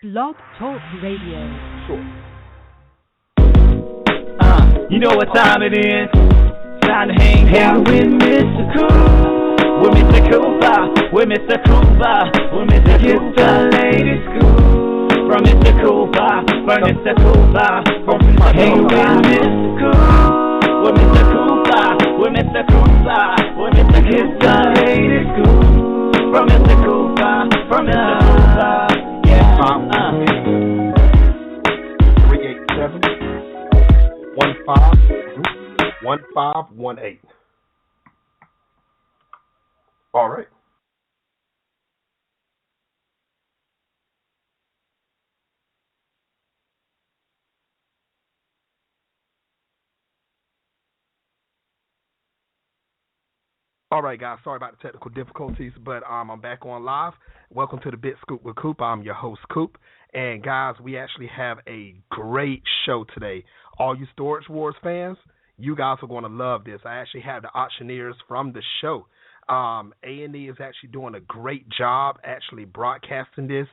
Blog Talk Radio. Sure. You know what time it is. Time to hang out with Mr. Coop. With Mr. Cooper. With Mr. Cooper. With Mr. Cooper. Get the latest scoop. From Mr. Cooper. From Mr. Cooper. From Mr. Cooper. Hang with Mr. Coop. With Mr. Cooper. With Mr. Cooper. With Mr. Cooper. Get the latest scoop. From Mr. Cooper. From Mr. Cooper. Yeah. 387 1518. All right. All right, guys. Sorry about the technical difficulties, but I'm back on live. Welcome to the Bit Scoop with Coop. I'm your host, Coop. And, guys, we actually have a great show today. All you Storage Wars fans, you guys are going to love this. I actually have the auctioneers from the show. A&E is actually doing a great job actually broadcasting this.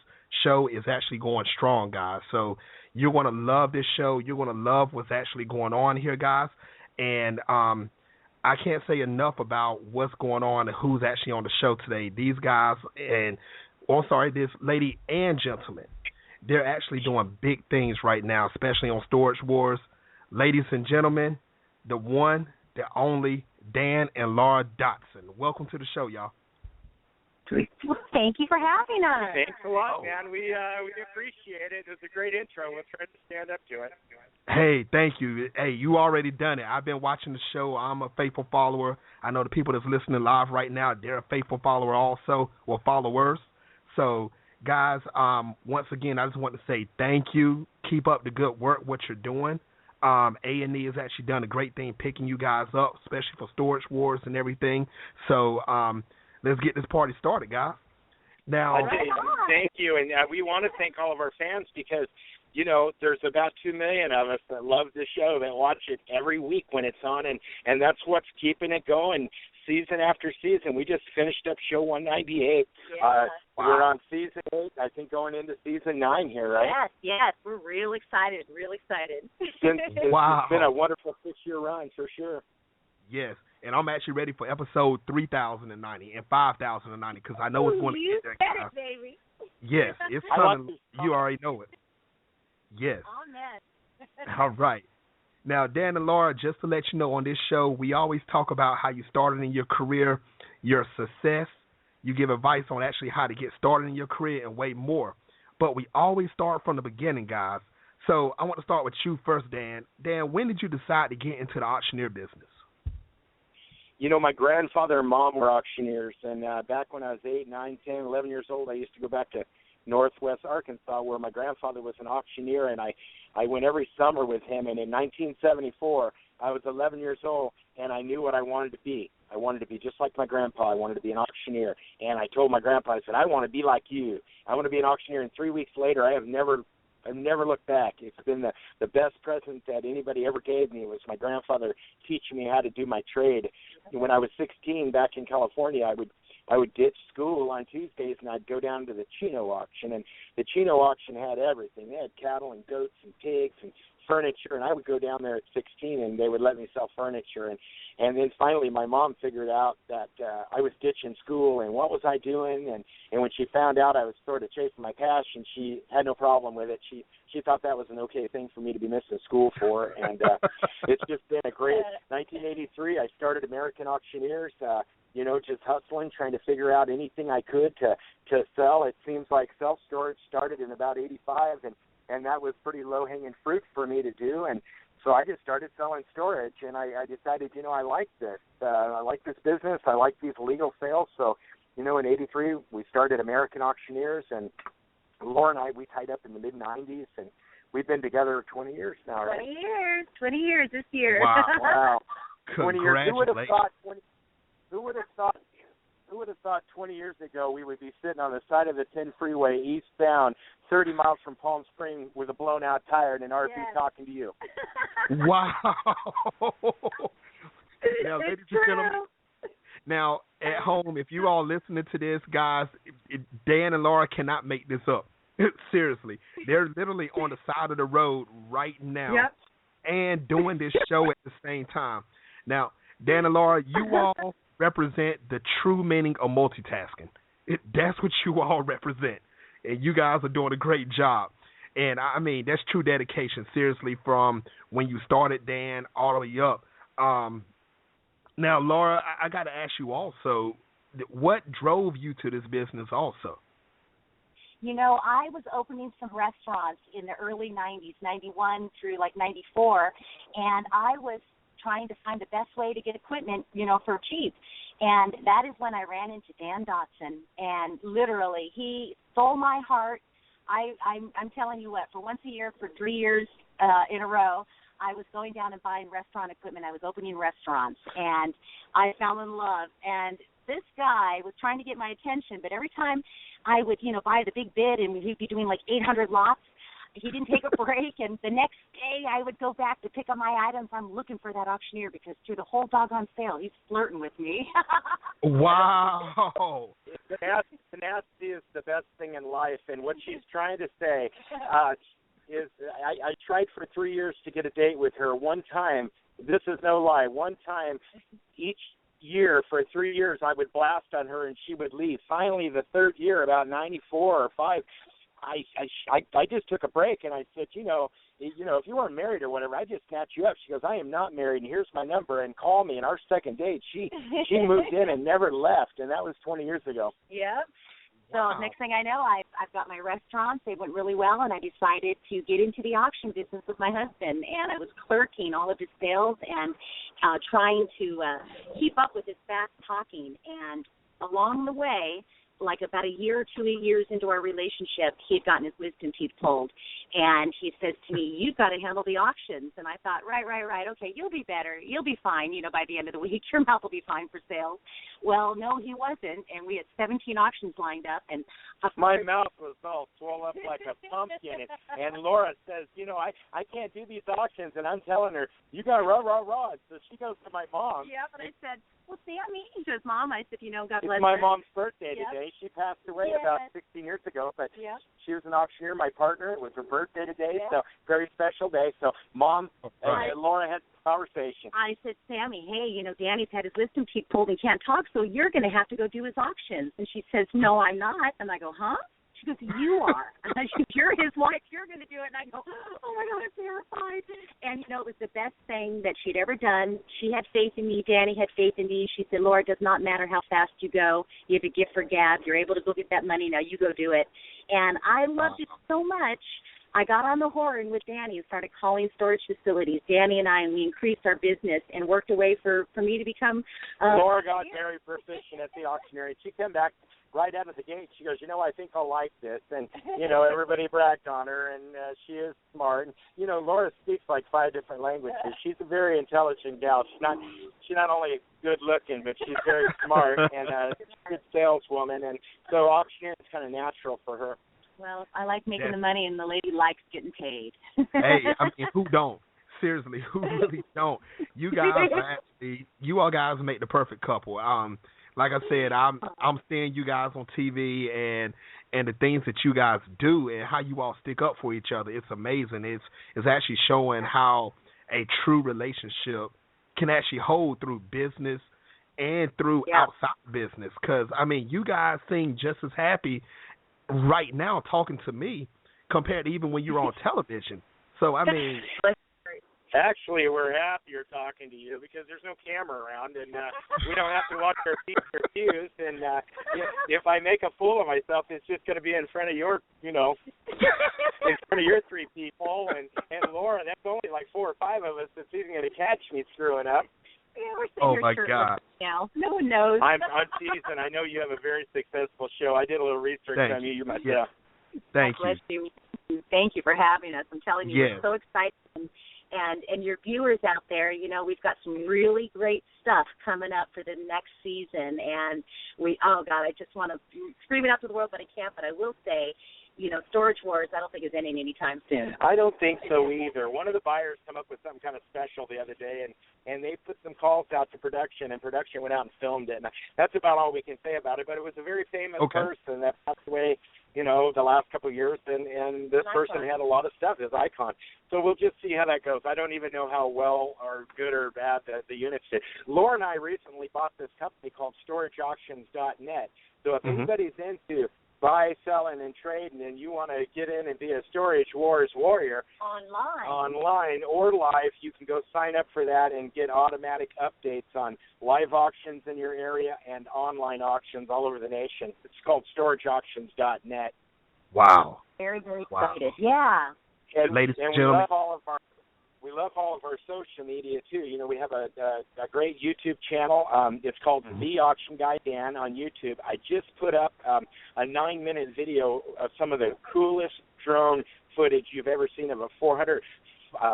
Show is actually going strong, guys. So you're going to love this show. You're going to love what's actually going on here, guys. And I can't say enough about what's going on and who's actually on the show today. These guys this lady and gentleman, they're actually doing big things right now, especially on Storage Wars. Ladies and gentlemen, the one, the only, Dan and Laura Dotson. Welcome to the show, y'all. Well, thank you for having us. Thanks a lot, man. We appreciate it. It was a great intro. We'll try to stand up to it. Hey, thank you. Hey, you already done it. I've been watching the show. I'm a faithful follower. I know the people that's listening live right now, they're a faithful follower also, or followers. So, guys, once again, I just want to say thank you. Keep up the good work, what you're doing. A&E has actually done a great thing picking you guys up, especially for Storage Wars and everything. So, let's get this party started, guys. Now, thank you, and we want to thank all of our fans because, you know, there's about 2 million of us that love the show, that watch it every week when it's on, and that's what's keeping it going season after season. We just finished up show 198. We're on season 8, I think, going into season 9 here, right? Yes. We're real excited. It's been a wonderful 6-year run for sure. Yes. And I'm actually ready for episode 3090 and 5090 because I know it's going to get there, guys. You said it, baby. Yes, it's coming. You already know it. Yes. Amen. All right. Now, Dan and Laura, just to let you know, on this show, we always talk about how you started in your career, your success. You give advice on actually how to get started in your career and way more. But we always start from the beginning, guys. So I want to start with you first, Dan. Dan, when did you decide to get into the auctioneer business? You know, my grandfather and mom were auctioneers, and back when I was 8, 9, 10, 11 years old, I used to go back to Northwest Arkansas where my grandfather was an auctioneer, and I went every summer with him. And in 1974, I was 11 years old, and I knew what I wanted to be. I wanted to be just like my grandpa. I wanted to be an auctioneer. And I told my grandpa, I said, I want to be like you. I want to be an auctioneer. And 3 weeks later, I've never looked back. It's been the best present that anybody ever gave me was my grandfather teaching me how to do my trade. When I was 16 back in California, I would ditch school on Tuesdays and I'd go down to the Chino auction. And the Chino auction had everything. They had cattle and goats and pigs and furniture. And I would go down there at 16 and they would let me sell furniture. And then finally my mom figured out that I was ditching school and what was I doing. And when she found out I was sort of chasing my passion, she had no problem with it. She thought that was an okay thing for me to be missing school for. And it's just been a great 1983. I started American Auctioneers, just hustling, trying to figure out anything I could to sell. It seems like self-storage started in about 85, and that was pretty low-hanging fruit for me to do. And so I just started selling storage, and I decided, I like this. I like this business. I like these legal sales. So, in 83, we started American Auctioneers, and Laura and I, we tied up in the mid-90s, and we've been together 20 years now, right? 20 years this year. Wow. 20 years. Who would have thought 20 years ago we would be sitting on the side of the 10 freeway eastbound, 30 miles from Palm Springs with a blown-out tire and an RV talking to you? Wow. Now, ladies and gentlemen, at home, if you all listening to this, guys, Dan and Laura cannot make this up. Seriously, they're literally on the side of the road right now Yep. and doing this show at the same time. Now, Dan and Laura, you all represent the true meaning of multitasking. That's what you all represent, and you guys are doing a great job. And I mean, that's true dedication. Seriously, from when you started, Dan, all the way up. Now, Laura, I got to ask you also, what drove you to this business also? You know, I was opening some restaurants in the early 90s, 91 through like 94, and I was trying to find the best way to get equipment, for cheap. And that is when I ran into Dan Dotson, and literally he stole my heart. I'm telling you what, for once a year, for 3 years in a row, I was going down and buying restaurant equipment. I was opening restaurants, and I fell in love. And this guy was trying to get my attention, but every time I would, buy the big bid, and he'd be doing like 800 lots, he didn't take a break. And the next day I would go back to pick up my items. I'm looking for that auctioneer because through the whole doggone sale, he's flirting with me. Wow. Tenacity is the best thing in life, and what she's trying to say is I tried for 3 years to get a date with her. One time, this is no lie, one time each year for 3 years I would blast on her and she would leave. Finally, the third year, about 94 or 5, I just took a break and I said, if you weren't married or whatever, I'd just snatch you up. She goes, I am not married, and here's my number, and call me. And our second date, she moved in and never left, and that was 20 years ago. Yep. So Wow. next thing I know, I've got my restaurants. They went really well, and I decided to get into the auction business with my husband. And I was clerking all of his sales and trying to keep up with his fast talking. And along the way, like about a year or 2 years into our relationship, he had gotten his wisdom teeth pulled. And he says to me, you've got to handle the auctions. And I thought, right. Okay, you'll be better. You'll be fine, by the end of the week. Your mouth will be fine for sales. Well, no, he wasn't. And we had 17 auctions lined up. And my mouth was all swollen up like a pumpkin. And Laura says, I can't do these auctions. And I'm telling her, you got rah. So she goes to my mom. Yeah, but I said, well, Sammy, he says, Mom, I said, God bless it's my her. mom's birthday today. She passed away about 16 years ago, but she was an auctioneer, my partner. It was her birthday today, so very special day. So Mom and Laura had a conversation. I said, Sammy, hey, Danny's had his wisdom teeth pulled and can't talk, so you're going to have to go do his auctions. And she says, no, I'm not. And I go, huh? She goes, you are. You're his wife. You're going to do it. And I go, oh, my God, I'm terrified. And, it was the best thing that she'd ever done. She had faith in me. Danny had faith in me. She said, Laura, it does not matter how fast you go. You have a gift for gab. You're able to go get that money. Now you go do it. And I loved it so much. I got on the horn with Danny and started calling storage facilities. Danny and we increased our business and worked a way for me to become Laura got very proficient at the auctioneer. She came back right out of the gate. She goes, I think I'll like this. And, everybody bragged on her, and she is smart. And, Laura speaks like 5 different languages. She's a very intelligent gal. She's not only good looking, but she's very smart and a good saleswoman. And so auctioneering is kind of natural for her. Well, I like making the money, and the lady likes getting paid. Hey, I mean, who don't? Seriously, who really don't? You guys are actually, you all guys make the perfect couple. Like I said, I'm seeing you guys on TV and the things that you guys do and how you all stick up for each other. It's amazing. It's actually showing how a true relationship can actually hold through business and through outside business. Because, I mean, you guys seem just as happy right now talking to me compared to even when you're on television. So, I mean... Actually, we're happier talking to you because there's no camera around, and we don't have to watch our P's or Q's. And if I make a fool of myself, it's just going to be in front of your, in front of your 3 people. And Laura, that's only like 4 or 5 of us that's even going to catch me screwing up. Oh, my God. Now. No one knows. I'm teasing. I know you have a very successful show. I did a little research on you myself. Thank you. Thank you for having us. I'm telling you, we're so excited. And your viewers out there, we've got some really great stuff coming up for the next season. And I just want to scream it out to the world, but I can't. But I will say, Storage Wars, I don't think is ending anytime soon. I don't think so either. One of the buyers come up with some kind of special the other day, and they put some calls out to production, and production went out and filmed it. And that's about all we can say about it. But it was a very famous person that passed away, the last couple of years, and this person had a lot of stuff, his icon. So we'll just see how that goes. I don't even know how well or good or bad the units did. Laura and I recently bought this company called StorageAuctions.net. So if anybody's into buy, selling, and trading, and you want to get in and be a Storage Wars warrior online or live, you can go sign up for that and get automatic updates on live auctions in your area and online auctions all over the nation. It's called StorageAuctions.net. Wow. Very, very excited. Yeah. And, ladies and we gentlemen, we love all of our social media too. We have a great YouTube channel. It's called The Auction Guy Dan on YouTube. I just put up a 9-minute video of some of the coolest drone footage you've ever seen of a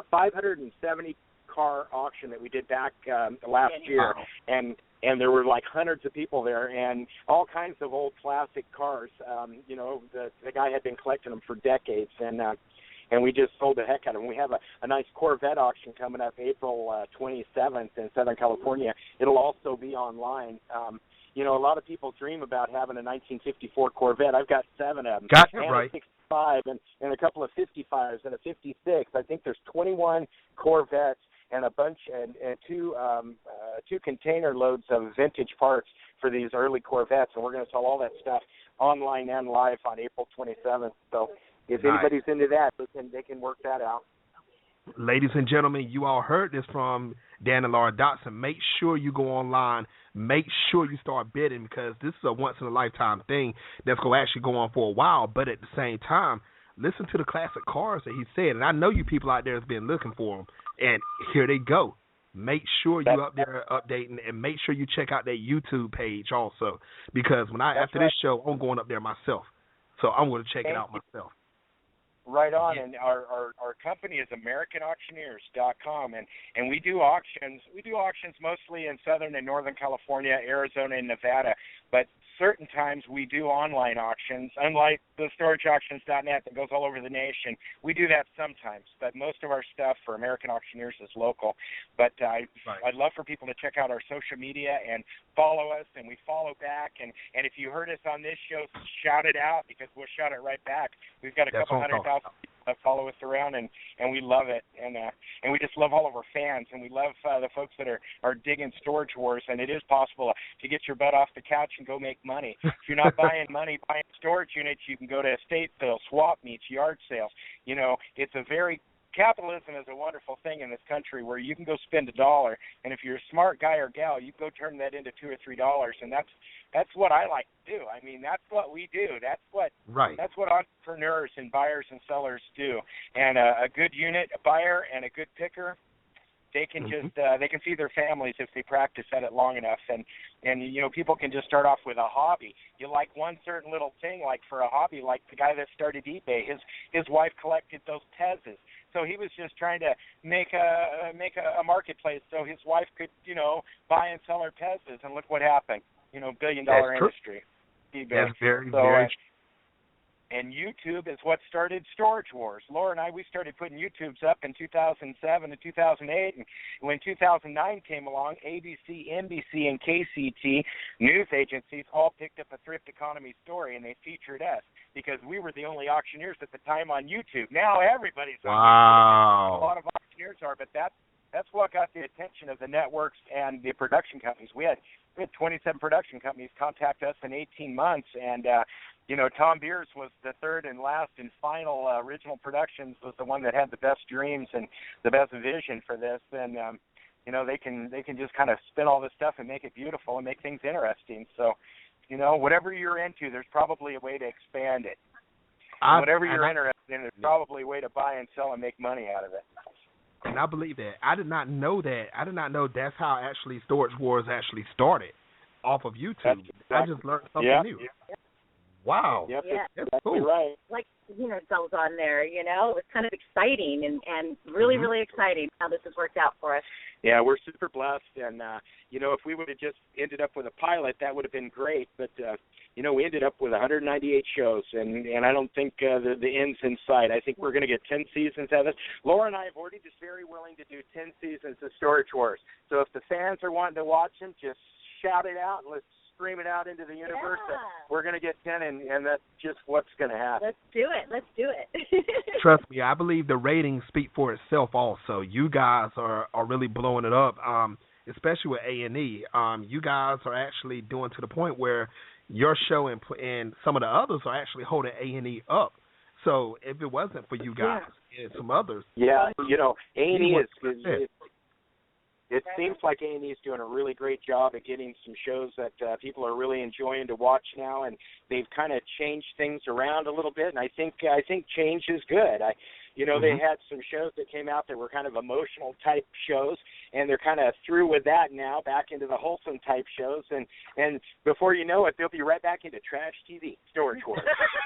570 car auction that we did back last year, and there were like hundreds of people there, and all kinds of old classic cars. The guy had been collecting them for decades, and we just sold the heck out of them. We have a nice Corvette auction coming up April 27th in Southern California. It'll also be online. A lot of people dream about having a 1954 Corvette. I've got 7 of them. Got it, and right. A 65 and a couple of 55s and a 56. I think there's 21 Corvettes and a bunch and two container loads of vintage parts for these early Corvettes, and we're going to sell all that stuff online and live on April 27th. So if anybody's into that, they can work that out. Ladies and gentlemen, you all heard this from Dan and Laura Dotson. Make sure you go online. Make sure you start bidding, because this is a once-in-a-lifetime thing that's going to actually go on for a while. But at the same time, listen to the classic cars that he said. And I know you people out there have been looking for them. And here they go. Make sure you up there updating, and make sure you check out that YouTube page also. Because after this show, I'm going up there myself. So I'm going to check it out myself. Right on, and our company is AmericanAuctioneers.com, and we do auctions. We do auctions mostly in Southern and Northern California, Arizona, and Nevada, but certain times we do online auctions, unlike the StorageAuctions.net that goes all over the nation. We do that sometimes, but most of our stuff for American Auctioneers is local. But I'd love for people to check out our social media and follow us, and we follow back. And if you heard us on this show, shout it out, because we'll shout it right back. We've got a couple 100,000 people that follow us around, and we love it. And we just love all of our fans, and we love the folks that are digging Storage Wars. And it is possible to get your butt off the couch and go make money. If you're not buying storage units, you can go to estate sales, swap meets, yard sales. It's a very capitalism is a wonderful thing in this country, where you can go spend $1, and if you're a smart guy or gal, you go turn that into $2 or $3, and that's what I like to do. I mean, that's what we do. That's what entrepreneurs and buyers and sellers do. And a good unit, a buyer, and a good picker, they can just they can feed their families if they practice at it long enough. And people can just start off with a hobby. You like one certain little thing, like for a hobby, like the guy that started eBay. His wife collected those Tezes. So he was just trying to make a marketplace so his wife could, buy and sell her Tezes, and look what happened. $1 billion industry. eBay. That's very true. And YouTube is what started Storage Wars. Laura and I, we started putting YouTubes up in 2007 and 2008. And when 2009 came along, ABC, NBC, and KCT news agencies all picked up a thrift economy story, and they featured us because we were the only auctioneers at the time on YouTube. Now everybody's on YouTube. A lot of auctioneers are, but that's what got the attention of the networks and the production companies. We had 27 production companies contact us in 18 months, and Tom Beers was the third and last and final. Original Productions was the one that had the best dreams and the best vision for this. And they can just kind of spin all this stuff and make it beautiful and make things interesting. So, whatever you're into, there's probably a way to expand it. Whatever you're interested in, there's probably a way to buy and sell and make money out of it. And I believe that. I did not know that. I did not know that's how actually Storage Wars actually started, off of YouTube. I just learned something new. Wow. Yep, Yeah. that's exactly right. Like, cells on there, it was kind of exciting and really, really exciting how this has worked out for us. Yeah, we're super blessed, and, if we would have just ended up with a pilot, that would have been great, but, we ended up with 198 shows, and I don't think the end's in sight. I think we're going to get 10 seasons out of this. Laura and I have already just very willing to do 10 seasons of Storage Wars, so if the fans are wanting to watch them, just shout it out, and let's scream it out into the universe that we're going to get 10, and that's just what's going to happen. Let's do it. Trust me, I believe the ratings speak for itself also. You guys are really blowing it up, especially with A&E. You guys are actually doing to the point where your show and some of the others are actually holding A&E up. So if it wasn't for you guys and some others. Yeah, A&E is it seems like A&E is doing a really great job at getting some shows that people are really enjoying to watch now, and they've kind of changed things around a little bit, and I think change is good. They had some shows that came out that were kind of emotional type shows, and they're kind of through with that now, back into the wholesome type shows, and before you know it, they'll be right back into trash TV, Storage Wars.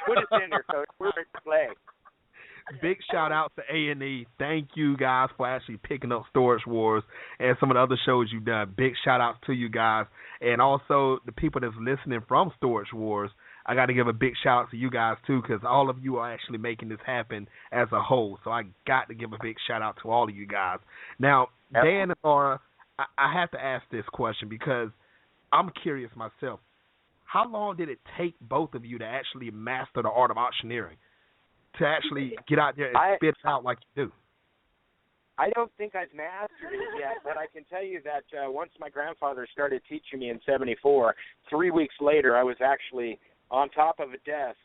Put us in there, Coach. We're ready to play. Big shout out to A&E. Thank you guys for actually picking up Storage Wars and some of the other shows you've done. Big shout out to you guys. And also the people that's listening from Storage Wars, I got to give a big shout out to you guys too, because all of you are actually making this happen as a whole. So I got to give a big shout out to all of you guys. Now, Dan and Laura, I have to ask this question because I'm curious myself. How long did it take both of you to actually master the art of auctioneering? To actually get out there and spit out like you do? I don't think I've mastered it yet, but I can tell you that once my grandfather started teaching me in 1974, 3 weeks later I was actually on top of a desk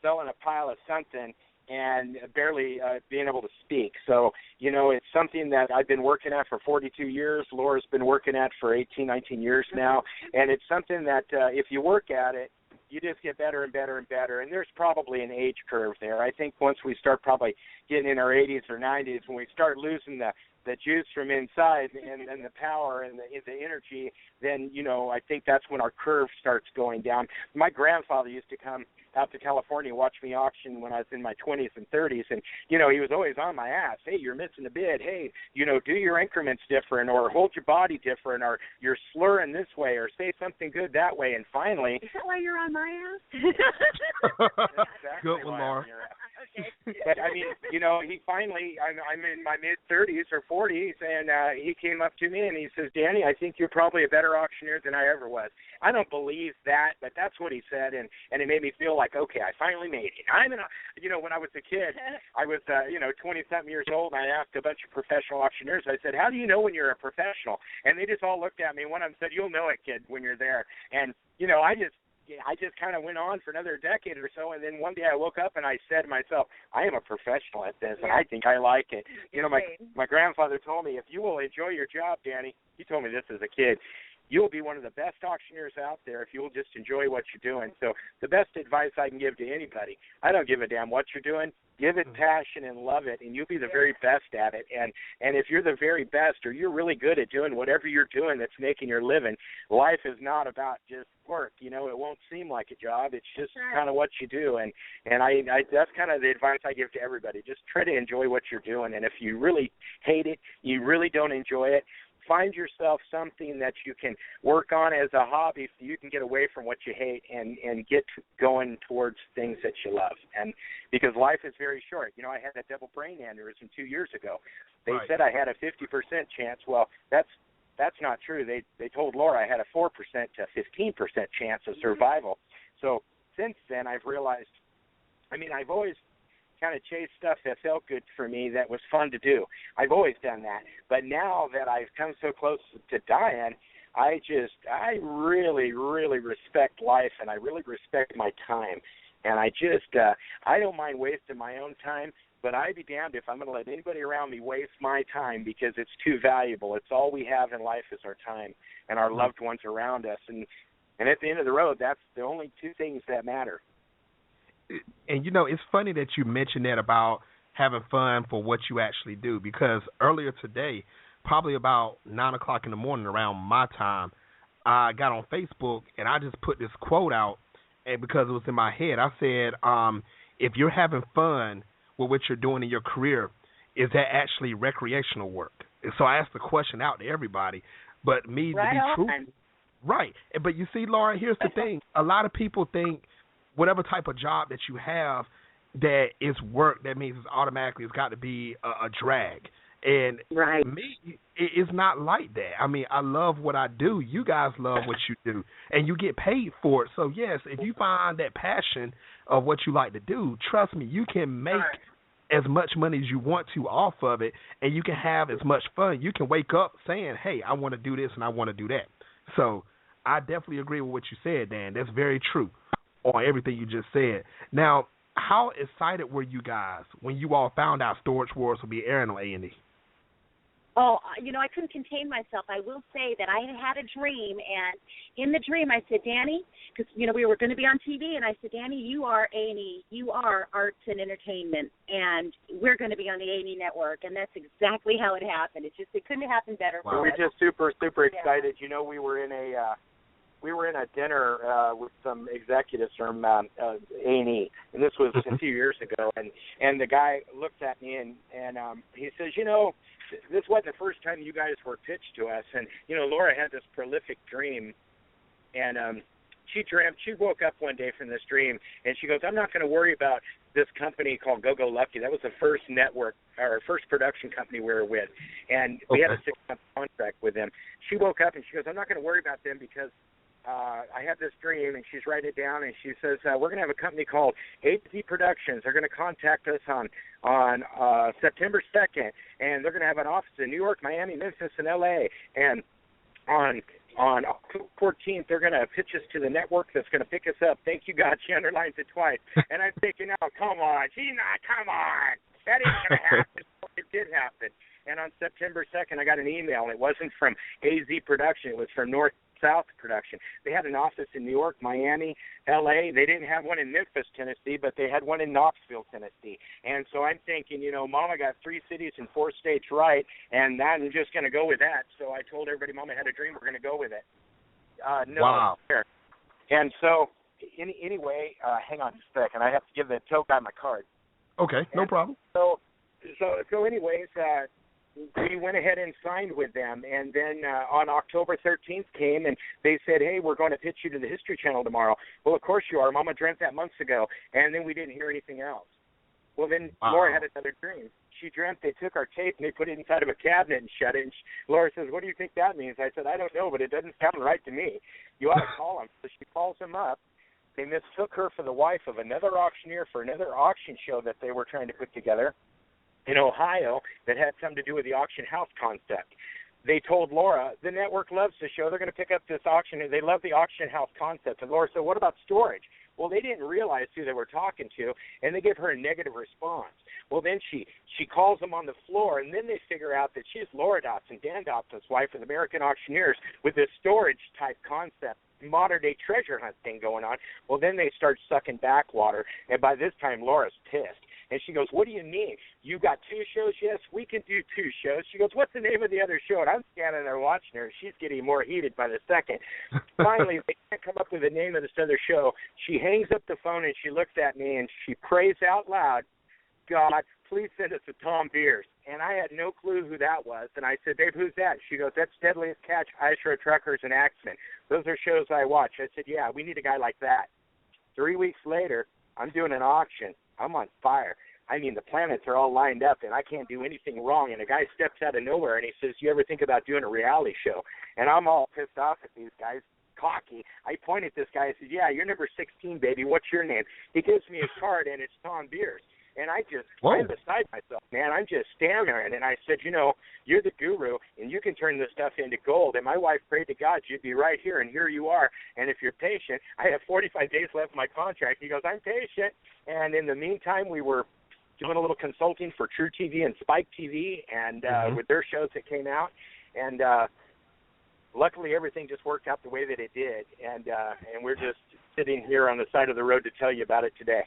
selling a pile of something and barely being able to speak. So, it's something that I've been working at for 42 years. Laura's been working at for 18, 19 years now, and it's something that if you work at it, you just get better and better and better, and there's probably an age curve there. I think once we start probably getting in our 80s or 90s, when we start losing the juice from inside and the power and the energy, then, I think that's when our curve starts going down. My grandfather used to come out to California, watch me auction when I was in my 20s and 30s, and, he was always on my ass. Hey, you're missing a bid. Hey, do your increments different, or hold your body different, or you're slurring this way, or say something good that way, and finally... Is that why you're on my ass? Exactly. Good one, Laura. Okay. But, he finally, I'm in my mid-30s or 40s, and he came up to me and he says, Danny, I think you're probably a better auctioneer than I ever was. I don't believe that, but that's what he said, and it made me feel like, okay, I finally made it. When I was a kid, I was, 20-something years old, and I asked a bunch of professional auctioneers, I said, how do you know when you're a professional? And they just all looked at me, and one of them said, you'll know it, kid, when you're there. And, I just kind of went on for another decade or so, and then one day I woke up and I said to myself, I am a professional at this, and I think I like it. My grandfather told me, if you will enjoy your job, Danny, he told me this as a kid, you'll be one of the best auctioneers out there if you'll just enjoy what you're doing. So the best advice I can give to anybody, I don't give a damn what you're doing. Give it passion and love it, and you'll be the very best at it. And if you're the very best, or you're really good at doing whatever you're doing that's making your living, life is not about just work. It won't seem like a job. It's just kind of what you do. And I that's kind of the advice I give to everybody. Just try to enjoy what you're doing. And if you really hate it, you really don't enjoy it, find yourself something that you can work on as a hobby so you can get away from what you hate and get going towards things that you love. And because life is very short. I had a double brain aneurysm 2 years ago. They said I had a 50% chance. Well, that's not true. They told Laura I had a 4% to 15% chance of survival. So since then I've realized, I've always kind of chase stuff that felt good for me, that was fun to do. I've always done that. But now that I've come so close to dying, I really, really respect life, and I really respect my time. And I don't mind wasting my own time, but I'd be damned if I'm going to let anybody around me waste my time, because it's too valuable. It's all we have in life is our time and our loved ones around us. And at the end of the road, that's the only two things that matter. And, it's funny that you mentioned that about having fun for what you actually do, because earlier today, probably about 9 o'clock in the morning around my time, I got on Facebook and I just put this quote out, and because it was in my head, I said, if you're having fun with what you're doing in your career, is that actually recreational work? And so I asked the question out to everybody, but me to be true, right? But you see, Laura, here's the thing: a lot of people think whatever type of job that you have that is work, that means it's got to be a drag. And me, it's not like that. I mean, I love what I do. You guys love what you do, and you get paid for it. So yes, if you find that passion of what you like to do, trust me, you can make as much money as you want to off of it, and you can have as much fun. You can wake up saying, hey, I want to do this and I want to do that. So I definitely agree with what you said, Dan. That's very true on everything you just said. Now, how excited were you guys when you all found out Storage Wars would be airing on A&E? Oh, I couldn't contain myself. I will say that I had a dream, and in the dream I said, Danny, because, we were going to be on TV, and I said, Danny, you are A&E. You are arts and entertainment, and we're going to be on the A&E network, and that's exactly how it happened. It couldn't have happened better. Wow. We were just super, super excited. We were in a dinner with some executives from A&E, and this was a few years ago, and the guy looked at me and he says, this wasn't the first time you guys were pitched to us, and Laura had this prolific dream, and she woke up one day from this dream, and she goes, I'm not going to worry about this company called Go Go Lucky. That was the first network, or first production company we were with, and we had a 6-month contract with them. She woke up and she goes, I'm not going to worry about them because I had this dream, and she's writing it down, and she says, we're going to have a company called AZ Productions. They're going to contact us on September 2nd, and they're going to have an office in New York, Miami, Memphis, and L.A., and on October 14th, they're going to pitch us to the network that's going to pick us up. Thank you, God. She underlines it twice. And I'm thinking, oh, come on. Come on. That ain't going to happen. It did happen. And on September 2nd, I got an email, and it wasn't from AZ Production. It was from North-South Production. They had an office in New York, Miami, L.A. They didn't have one in Memphis, Tennessee, but they had one in Knoxville, Tennessee. And so I'm thinking, Mama got 3 cities and 4 states right, and I'm just going to go with that. So I told everybody, Mama had a dream, we're going to go with it. Wow. And so anyway, hang on just a second. I have to give the tow guy my card. Okay, no problem. So anyways, we went ahead and signed with them, and then on October 13th came, and they said, hey, we're going to pitch you to the History Channel tomorrow. Well, of course you are. Mama dreamt that months ago, and then we didn't hear anything else. Well, then Laura had another dream. She dreamt they took our tape and they put it inside of a cabinet and shut it. And Laura says, what do you think that means? I said, I don't know, but it doesn't sound right to me. You ought to call them. So she calls them up. They mistook her for the wife of another auctioneer for another auction show that they were trying to put together in Ohio that had something to do with the auction house concept. They told Laura, the network loves the show. They're going to pick up this auction. They love the auction house concept. And Laura said, what about storage? Well, they didn't realize who they were talking to, and they give her a negative response. Well, then she calls them on the floor, and then they figure out that she's Laura Dotson, Dan Dotson's wife of the American Auctioneers, with this storage-type concept, modern-day treasure hunt thing going on. Well, then they start sucking backwater, and by this time, Laura's pissed. And she goes, what do you mean? You got 2 shows? Yes, we can do 2 shows. She goes, what's the name of the other show? And I'm standing there watching her. She's getting more heated by the second. Finally, they can't come up with the name of this other show. She hangs up the phone, and she looks at me, and she prays out loud, God, please send us a Tom Beers. And I had no clue who that was. And I said, babe, who's that? She goes, that's Deadliest Catch, Ice Road Truckers, and Axemen. Those are shows I watch. I said, yeah, we need a guy like that. 3 weeks later, I'm doing an auction. I'm on fire. I mean, the planets are all lined up, and I can't do anything wrong. And a guy steps out of nowhere, and he says, you ever think about doing a reality show? And I'm all pissed off at these guys, cocky. I point at this guy and said, yeah, you're number 16, baby. What's your name? He gives me a card, and it's Tom Beers. And I'm beside myself, man. I'm just stammering. And I said, you're the guru, and you can turn this stuff into gold. And my wife prayed to God you'd be right here, and here you are. And if you're patient, I have 45 days left of my contract. He goes, I'm patient. And in the meantime, we were doing a little consulting for True TV and Spike TV, and with their shows that came out. And luckily, everything just worked out the way that it did. And we're just sitting here on the side of the road to tell you about it today.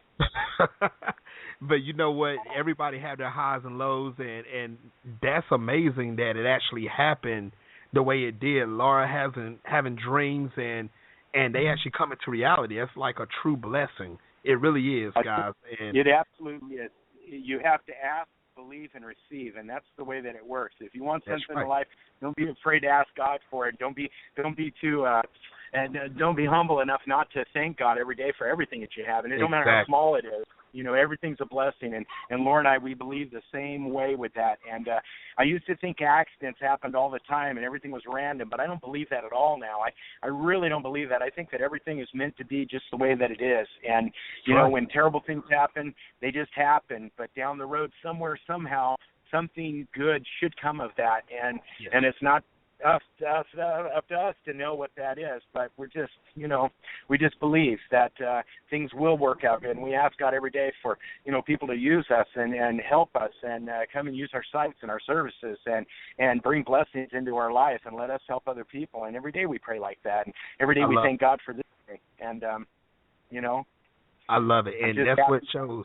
But you know what? Everybody had their highs and lows, and that's amazing that it actually happened the way it did. Laura having dreams, and and they actually come into reality. That's like a true blessing. It really is, guys. And it absolutely is. You have to ask, believe, and receive, and that's the way that it works. If you want something in life, don't be afraid to ask God for it. Don't be too and don't be humble enough not to thank God every day for everything that you have. And it don't matter how small it is. You know, everything's a blessing. And Laura and I, we believe the same way with that. And I used to think accidents happened all the time and everything was random, but I don't believe that at all now. I really don't believe that. I think that everything is meant to be just the way that it is. And, you know, when terrible things happen, they just happen. But down the road, somewhere, somehow, something good should come of that. And it's not up to us to know what that is, but we're just, you know, we just believe that things will work out good, and we ask God every day for, you know, people to use us and help us and come and use our sites and our services and bring blessings into our life and let us help other people, and every day we pray like that, and every day we thank God for this day, and you know, I love it, and that's what shows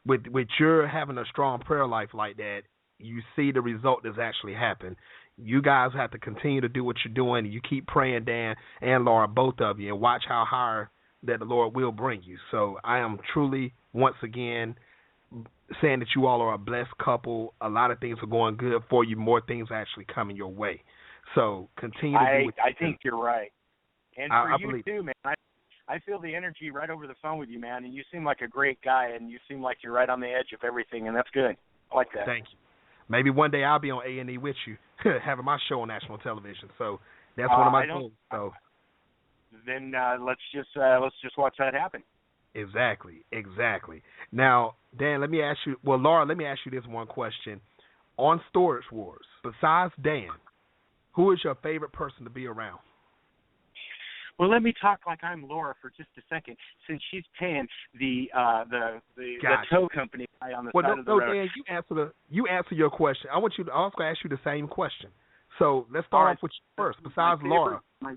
with your having a strong prayer life like that, you see the result that's actually happened. You guys have to continue to do what you're doing. You keep praying, Dan and Laura, both of you, and watch how high that the Lord will bring you. So I am truly, once again, saying that you all are a blessed couple. A lot of things are going good for you. More things are actually coming your way. So continue to do what you do. I think you're right. And for you too, man. I feel the energy right over the phone with you, man, and you seem like a great guy, and you seem like you're right on the edge of everything, and that's good. I like that. Thank you. Maybe one day I'll be on A&E with you, having my show on national television. So that's one of my goals. So then let's just watch that happen. Exactly. Now, Dan, let me ask you. Well, Laura, let me ask you this one question: on Storage Wars, besides Dan, who is your favorite person to be around? Well, let me talk like I'm Laura for just a second, since she's paying the tow company guy on the side of the road. Dan, you answer your question. I want you to also ask you the same question. So let's start off with you first. Besides Laura, my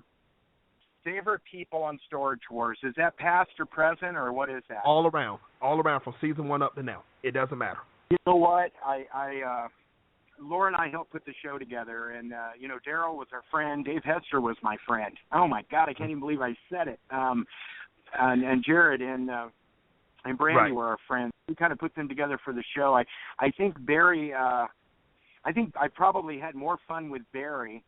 favorite people on Storage Wars, is that past or present, or what is that? All around from season 1 up to now. It doesn't matter. You know what? Laura and I helped put the show together, and, you know, Daryl was our friend. Dave Hester was my friend. Oh, my God, I can't even believe I said it. And Jared and Brandy were our friends. We kind of put them together for the show. I think Barry, I probably had more fun with Barry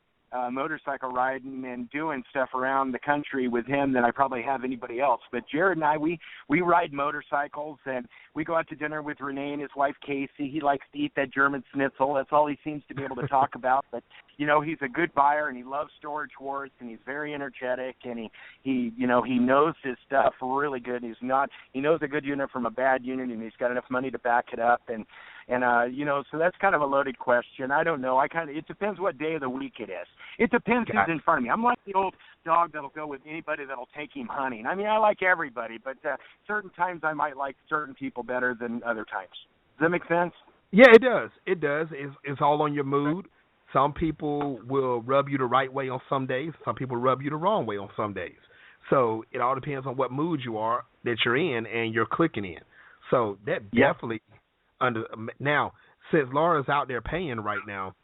motorcycle riding and doing stuff around the country with him than I probably have anybody else. But Jared and I, we ride motorcycles, and we go out to dinner with Renee and his wife Casey. He likes to eat that German schnitzel. That's all he seems to be able to talk about. But, you know, he's a good buyer, and he loves Storage Wars, and he's very energetic, and he knows his stuff really good. He knows a good unit from a bad unit, and he's got enough money to back it up. And you know, so that's kind of a loaded question. I don't know. It depends what day of the week it is. It depends who's in front of me. I'm like the old dog that'll go with anybody that'll take him hunting. I mean, I like everybody, but certain times I might like certain people better than other times. Does that make sense? Yeah, it does. It does. It's all on your mood. Some people will rub you the right way on some days. Some people rub you the wrong way on some days. So it all depends on what mood you are that you're in and you're clicking in. So that definitely now, since Laura's out there paying right now,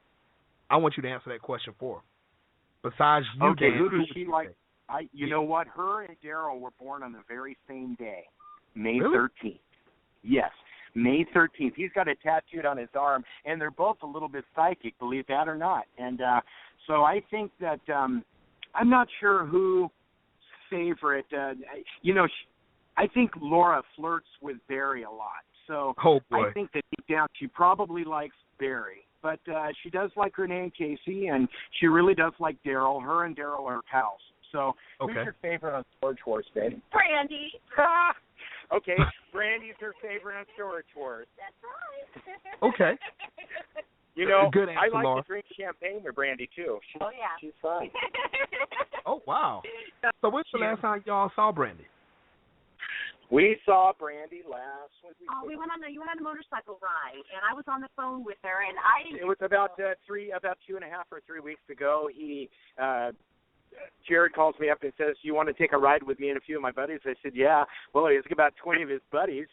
I want you to answer that question for her. Besides you, okay, Dan, who does she like? You know what? Her and Daryl were born on the very same day, May 13th. Yes, May 13th. He's got it tattooed on his arm, and they're both a little bit psychic, believe that or not. And so I think that I'm not sure who's favorite. You know, I think Laura flirts with Barry a lot. So I think that deep down she probably likes Barry. But she does like Renee and Casey, and she really does like Daryl. Her and Daryl are pals. So who's your favorite on Storage Wars, babe? Brandy. Okay, Brandy's her favorite on Storage Wars. That's right. Okay. You know, good answer, I like Laura. to drink champagne with Brandy, too. She's fun. Oh, wow. So when's the last time y'all saw Brandy? We saw Brandy last week. You went on a motorcycle ride, and I was on the phone with her, and It was about 2.5 or 3 weeks ago. Jared calls me up and says, "You want to take a ride with me and a few of my buddies?" I said, "Yeah." Well, he's about 20 of his buddies,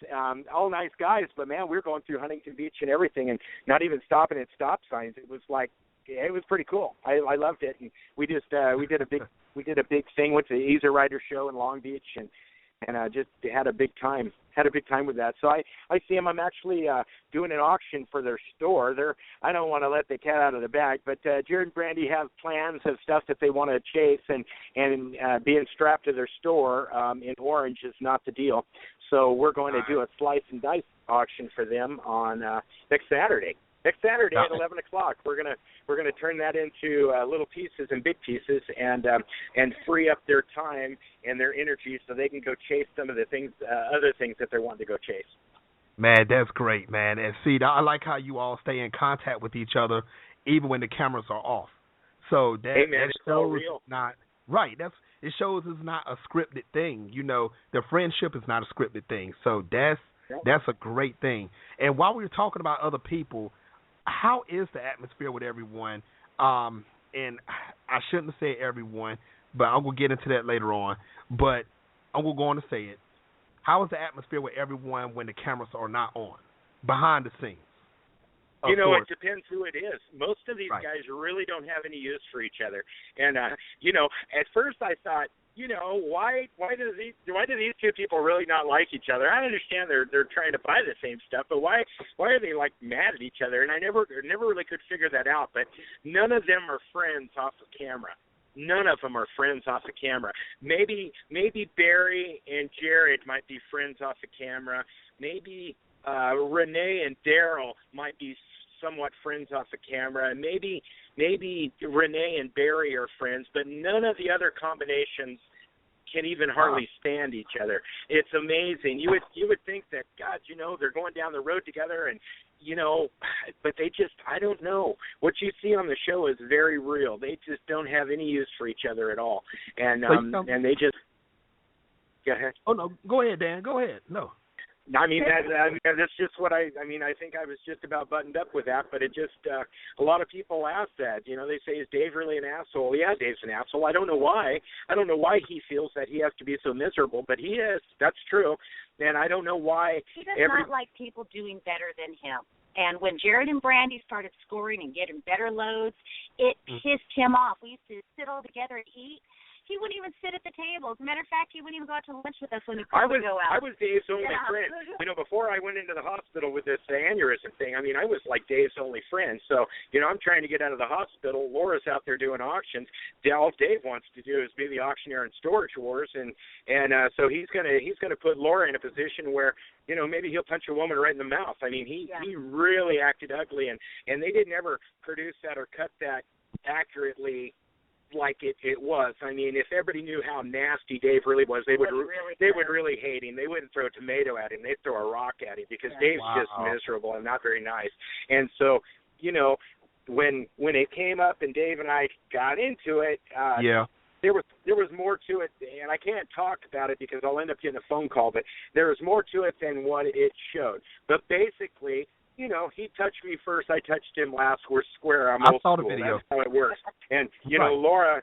all nice guys, but man, we were going through Huntington Beach and everything, and not even stopping at stop signs. It was like it was pretty cool. I loved it, and we just we did a big thing with the Easy Rider show in Long Beach, and just had a big time. Had a big time with that. So I see them. I'm actually doing an auction for their store. I don't want to let the cat out of the bag, but Jared and Brandy have plans of stuff that they want to chase, and being strapped to their store in Orange is not the deal. So we're going to do a slice and dice auction for them on next Saturday. Next Saturday at 11 o'clock, we're gonna turn that into little pieces and big pieces, and free up their time and their energy so they can go chase some of the things, other things that they're wanting to go chase. Man, that's great, man. And see, I like how you all stay in contact with each other even when the cameras are off. So that, hey, man, that it's shows all real. Not right. It shows it's not a scripted thing. You know, the friendship is not a scripted thing. So that's a great thing. And while we were talking about other people, how is the atmosphere with everyone? And I shouldn't say everyone, but I'm going to get into that later on. But I'm going to say it. How is the atmosphere with everyone when the cameras are not on, behind the scenes? You know, it depends who it is. Most of these guys really don't have any use for each other. And, you know, at first I thought, you know, why do these two people really not like each other? I understand they're trying to buy the same stuff, but why are they like mad at each other? And I never really could figure that out. But none of them are friends off of camera. None of them are friends off of camera. Maybe Barry and Jared might be friends off of camera. Maybe Renee and Daryl might be somewhat friends off the camera, and maybe Renee and Barry are friends, but none of the other combinations can even hardly stand each other. It's amazing. You would think that, God, you know, they're going down the road together, and you know, but they just, I don't know. What you see on the show is very real. They just don't have any use for each other at all, and they just. Go ahead. Oh no, go ahead, Dan. Go ahead. No. I mean, that's just what I mean, I think I was just about buttoned up with that, but it just, a lot of people ask that. You know, they say, is Dave really an asshole? Yeah, Dave's an asshole. I don't know why. I don't know why he feels that he has to be so miserable, but he is. That's true. And I don't know why. He does not like people doing better than him. And when Jared and Brandy started scoring and getting better loads, it pissed him off. We used to sit all together and eat. He wouldn't even sit at the table. As a matter of fact, he wouldn't even go out to lunch with us when the crew would go out. I was Dave's only friend. You know, before I went into the hospital with this aneurysm thing, I mean, I was like Dave's only friend. So, you know, I'm trying to get out of the hospital. Laura's out there doing auctions. All Dave wants to do is be the auctioneer in Storage Wars, and so he's gonna put Laura in a position where, you know, maybe he'll punch a woman right in the mouth. I mean, he really acted ugly, and they didn't ever produce that or cut that accurately like it was. I mean, if everybody knew how nasty Dave really was, they would really hate him. They wouldn't throw a tomato at him. They'd throw a rock at him because Dave's just miserable and not very nice. And so, you know, when it came up and Dave and I got into it, there was more to it, and I can't talk about it because I'll end up getting a phone call, but there was more to it than what it showed. But basically, you know, he touched me first. I touched him last. We're square. I'm old saw school. The video. That's how it works. And you know, Laura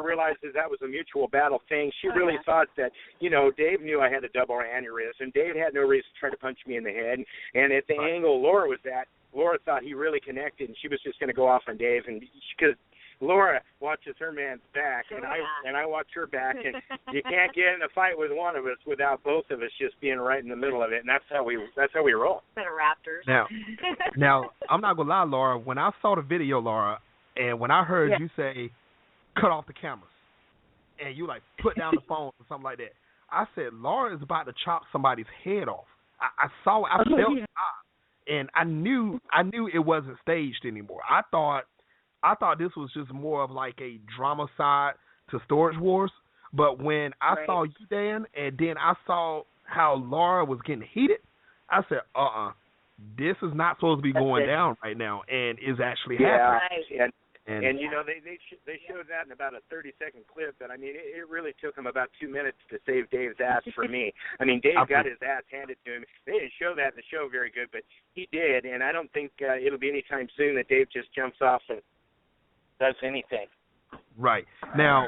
realizes that was a mutual battle thing. She really thought that, you know, Dave knew I had a double aneurysm. Dave had no reason to try to punch me in the head. And at the angle Laura was at, Laura thought he really connected, and she was just going to go off on Dave, and because Laura watches her man's back, and I watch her back, and you can't get in a fight with one of us without both of us just being right in the middle of it, and that's how we roll. Better Raptors. Now I'm not gonna lie, Laura. When I saw the video, Laura, and when I heard you say, "Cut off the cameras," and you like put down the phone or something like that, I said, Laura is about to chop somebody's head off. I felt it, and I knew it wasn't staged anymore. I thought this was just more of like a drama side to Storage Wars. But when I saw you, Dan, and then I saw how Laura was getting heated, I said, this is not supposed to be going down right now, and is actually happening. Right. And you know, they showed that in about a 30-second clip, and I mean, it really took them about 2 minutes to save Dave's ass for me. I mean, Dave got his ass handed to him. They didn't show that in the show very good, but he did, and I don't think it'll be any time soon that Dave just jumps off and does anything. Right. Now,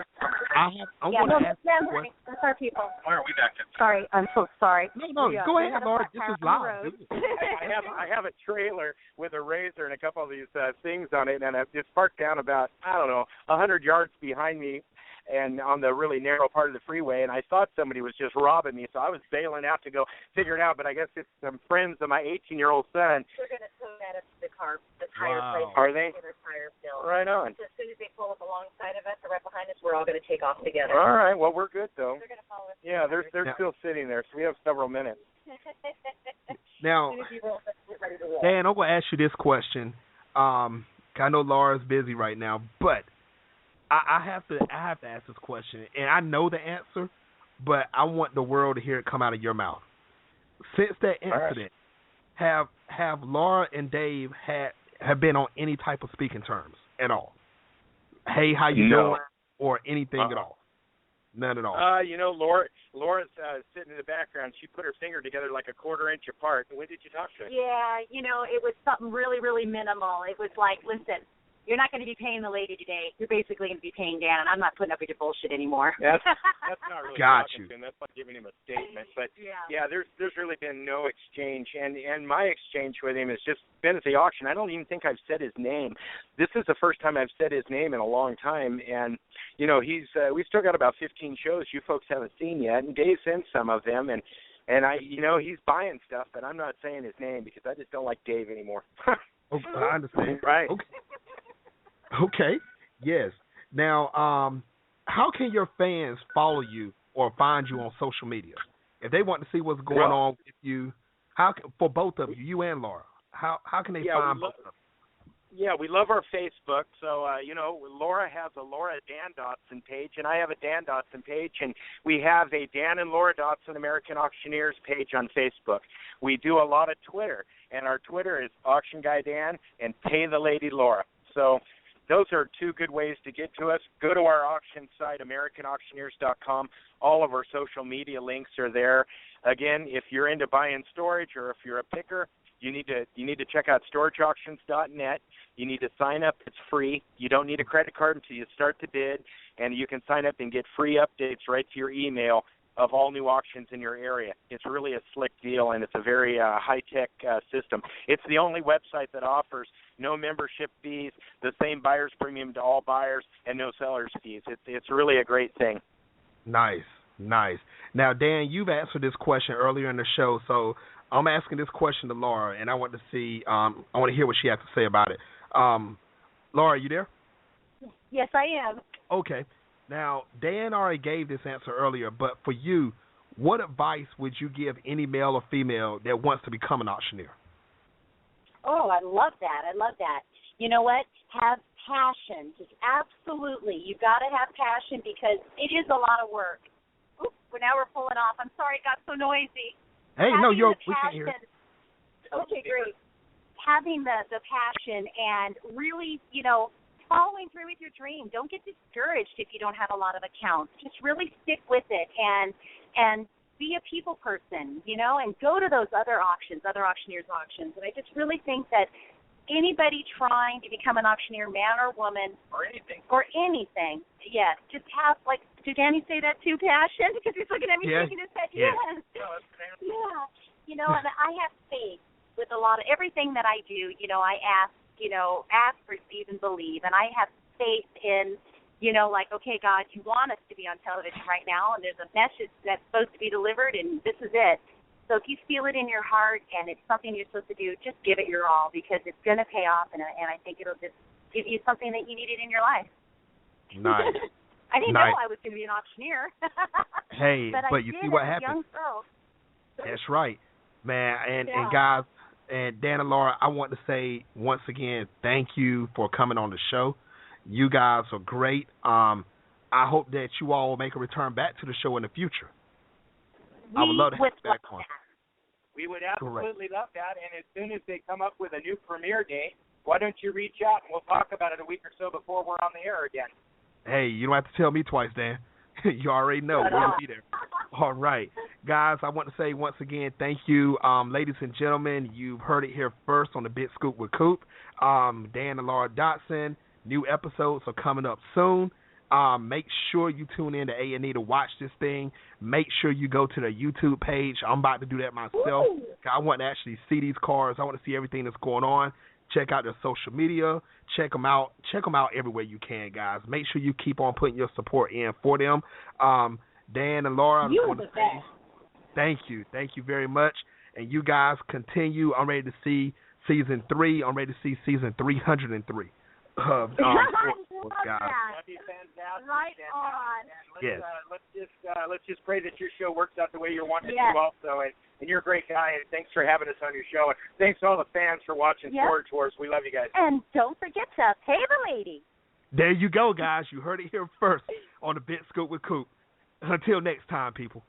I want to ask you a memory. question. That's our people. Why are we back to? Sorry, I'm so sorry. No, go ahead, Laura. This is live. I have a trailer with a razor and a couple of these things on it, and it's parked down about, I don't know, 100 yards behind me and on the really narrow part of the freeway, and I thought somebody was just robbing me, so I was bailing out to go figure it out, but I guess it's some friends of my 18-year-old son. They're going to tow that up to the car, the tire place. Are they? Get their tire filled. Right on. So as soon as they pull up alongside of us or right behind us, we're all going to take off together. All right, well, we're good, though. They're going to follow us. Yeah, they're still sitting there, so we have several minutes. Now, Dan, I'm going to ask you this question. I know Laura's busy right now, but I have to ask this question, and I know the answer, but I want the world to hear it come out of your mouth. Since that incident, have Laura and Dave have been on any type of speaking terms at all? Hey, how you doing? Or anything at all? None at all. Laura's sitting in the background. She put her finger together like a quarter-inch apart. When did you talk to her? Yeah, it was something really, really minimal. It was like, listen, you're not going to be paying the lady today. You're basically going to be paying Dan, and I'm not putting up with your bullshit anymore. That's not really talking to him. That's not giving him a statement. But yeah, there's really been no exchange, and my exchange with him has just been at the auction. I don't even think I've said his name. This is the first time I've said his name in a long time, and we've still got about 15 shows you folks haven't seen yet, and Dave's in some of them, and I he's buying stuff, but I'm not saying his name because I just don't like Dave anymore. I understand. Right. Okay. Yes. Now, how can your fans follow you or find you on social media? If they want to see what's going on with you, for both of you, you and Laura, how can they find both of them? Yeah, we love our Facebook. So, Laura has a Laura Dan Dotson page, and I have a Dan Dotson page, and we have a Dan and Laura Dotson American Auctioneers page on Facebook. We do a lot of Twitter, and our Twitter is Auction Guy Dan and Pay the Lady Laura. So those are two good ways to get to us. Go to our auction site, AmericanAuctioneers.com. All of our social media links are there. Again, if you're into buying storage or if you're a picker, you need to check out storageauctions.net. You need to sign up. It's free. You don't need a credit card until you start to bid, and you can sign up and get free updates right to your email of all new auctions in your area. It's really a slick deal, and it's a very high-tech system. It's the only website that offers no membership fees, the same buyer's premium to all buyers, and no seller's fees. It's really a great thing. Nice. Now, Dan, you've answered this question earlier in the show, so I'm asking this question to Laura, and I want to hear what she has to say about it. Laura, are you there? Yes, I am. Okay. Now, Dan already gave this answer earlier, but for you, what advice would you give any male or female that wants to become an auctioneer? Oh, I love that. You know what? Have passion. Just absolutely. You've got to have passion because it is a lot of work. Oops, now we're pulling off. I'm sorry it got so noisy. Hey, we can't hear it. Okay, great. Having the passion and really, following through with your dream. Don't get discouraged if you don't have a lot of accounts. Just really stick with it and be a people person, and go to those other auctions, other auctioneers' auctions. And I just really think that anybody trying to become an auctioneer, man or woman, or anything, yes, just have, did Danny say that too, passion? Because he's looking at me shaking his head. Yes. Yeah. And I have faith with a lot of everything that I do. I ask, receive, and believe. And I have faith in, okay, God, you want us to be on television right now, and there's a message that's supposed to be delivered, and this is it. So if you feel it in your heart and it's something you're supposed to do, just give it your all because it's going to pay off, and I think it'll just give you something that you needed in your life. Nice. I didn't know I was going to be an auctioneer. Hey, but you see what happened. Young girl. That's right, man. And guys, and Dan and Laura, I want to say once again, thank you for coming on the show. You guys are great. I hope that you all will make a return back to the show in the future. I would love to have you back on. We would absolutely love that. And as soon as they come up with a new premiere date, why don't you reach out and we'll talk about it a week or so before we're on the air again. Hey, you don't have to tell me twice, Dan. You already know. We'll be there. All right. Guys, I want to say once again, thank you. Ladies and gentlemen, you've heard it here first on the Big Scoop with Coop. Dan and Laura Dotson. New episodes are coming up soon. Make sure you tune in to A&E to watch this thing. Make sure you go to the YouTube page. I'm about to do that myself. I want to actually see these cars. I want to see everything that's going on. Check out their social media. Check them out. Check them out everywhere you can, guys. Make sure you keep on putting your support in for them. Dan and Laura, I just want to say thank you. Thank you very much. And you guys continue. I'm ready to see season 3. I'm ready to see season 303. Guys. That'd be fantastic. Right on. Yes. Let's just pray that your show works out the way you're wanting it to also. And you're a great guy, and thanks for having us on your show. And thanks to all the fans for watching Sport Tours. We love you guys. And don't forget to pay the lady. There you go, guys. You heard it here first on the Big Scoop with Coop. Until next time, people.